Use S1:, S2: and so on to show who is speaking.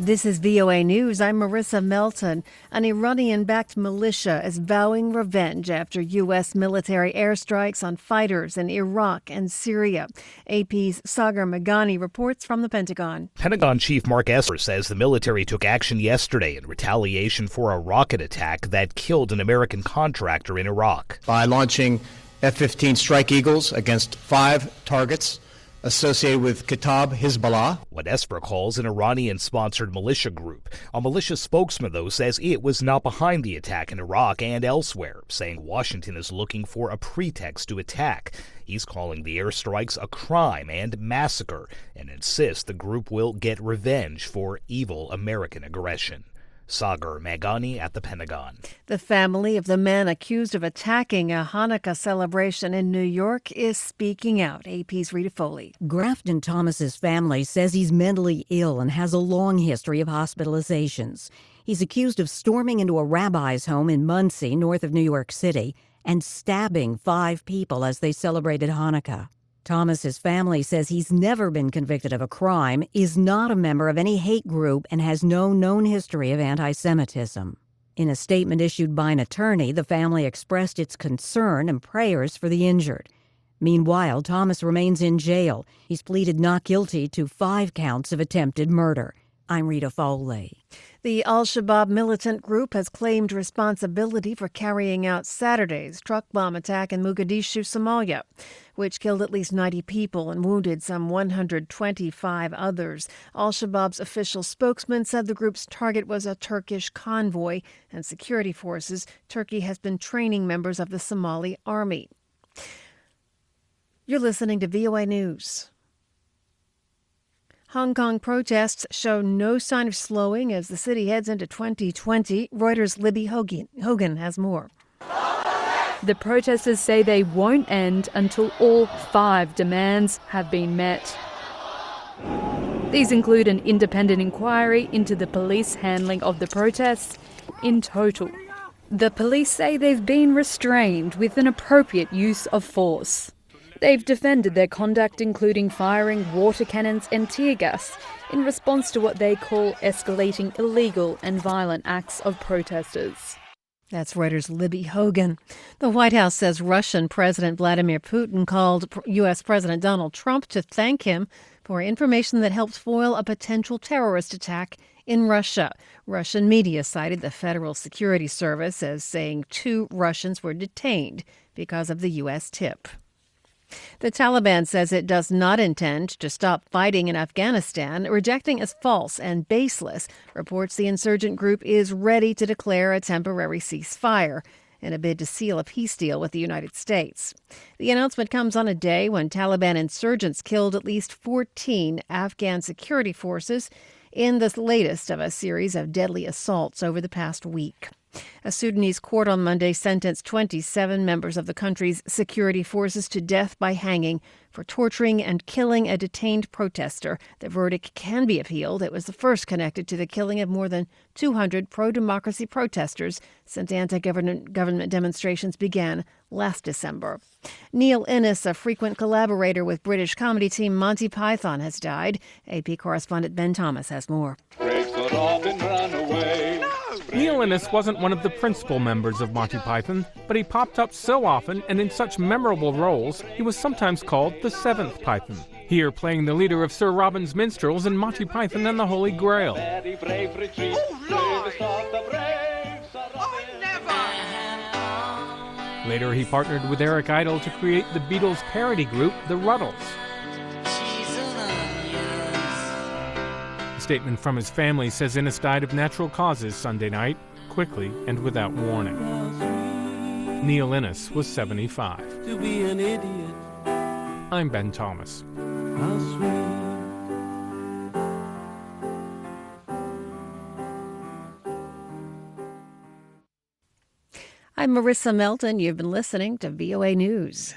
S1: This is VOA News. I'm Marissa Melton. An Iranian-backed militia is vowing revenge after U.S. military airstrikes on fighters in Iraq and Syria. AP's Sagar Meghani reports from the Pentagon.
S2: Pentagon Chief Mark Esper says the military took action yesterday in retaliation for a rocket attack that killed an American contractor in Iraq.
S3: By launching F-15 Strike Eagles against 5 targets associated with Kataib Hezbollah.
S2: What Esper calls an Iranian-sponsored militia group. A militia spokesman, though, says it was not behind the attack in Iraq and elsewhere, saying Washington is looking for a pretext to attack. He's calling the airstrikes a crime and massacre and insists the group will get revenge for evil American aggression. Sagar Meghani at the Pentagon.
S1: The family of the man accused of attacking a Hanukkah celebration in New York is speaking out. AP's Rita Foley.
S4: Grafton Thomas's family says he's mentally ill and has a long history of hospitalizations. He's accused of storming into a rabbi's home in Muncie, north of New York City, and stabbing 5 people as they celebrated Hanukkah. Thomas's family says he's never been convicted of a crime, is not a member of any hate group, and has no known history of anti-Semitism. In a statement issued by an attorney, the family expressed its concern and prayers for the injured. Meanwhile, Thomas remains in jail. He's pleaded not guilty to 5 counts of attempted murder. I'm Rita Foley.
S1: The Al-Shabaab militant group has claimed responsibility for carrying out Saturday's truck bomb attack in Mogadishu, Somalia, which killed at least 90 people and wounded some 125 others. Al-Shabaab's official spokesman said the group's target was a Turkish convoy and security forces. Turkey has been training members of the Somali army. You're listening to VOA News. Hong Kong protests show no sign of slowing as the city heads into 2020. Reuters' Libby Hogan has more.
S5: The protesters say they won't end until all 5 demands have been met. These include an independent inquiry into the police handling of the protests in total. The police say they've been restrained with an appropriate use of force. They've defended their conduct, including firing water cannons and tear gas, in response to what they call escalating illegal and violent acts of protesters.
S1: That's Reuters' Libby Hogan. The White House says Russian President Vladimir Putin called U.S. President Donald Trump to thank him for information that helped foil a potential terrorist attack in Russia. Russian media cited the Federal Security Service as saying 2 Russians were detained because of the U.S. tip. The Taliban says it does not intend to stop fighting in Afghanistan, rejecting as false and baseless reports the insurgent group is ready to declare a temporary ceasefire in a bid to seal a peace deal with the United States. The announcement comes on a day when Taliban insurgents killed at least 14 Afghan security forces in the latest of a series of deadly assaults over the past week. A Sudanese court on Monday sentenced 27 members of the country's security forces to death by hanging for torturing and killing a detained protester. The verdict can be appealed. It was the first connected to the killing of more than 200 pro-democracy protesters since anti-government demonstrations began last December. Neil Innes, a frequent collaborator with British comedy team Monty Python, has died. AP correspondent Ben Thomas has more.
S6: Neil Innes wasn't one of the principal members of Monty Python, but he popped up so often and in such memorable roles, he was sometimes called the Seventh Python. Here playing the leader of Sir Robin's Minstrels in Monty Python and the Holy Grail. Later he partnered with Eric Idle to create the Beatles parody group, the Ruddles. A statement from his family says Innes died of natural causes Sunday night, quickly and without warning. Neil Innes was 75.
S7: To be an idiot.
S6: I'm Ben Thomas.
S7: How sweet.
S1: I'm Marissa Melton. You've been listening to VOA News.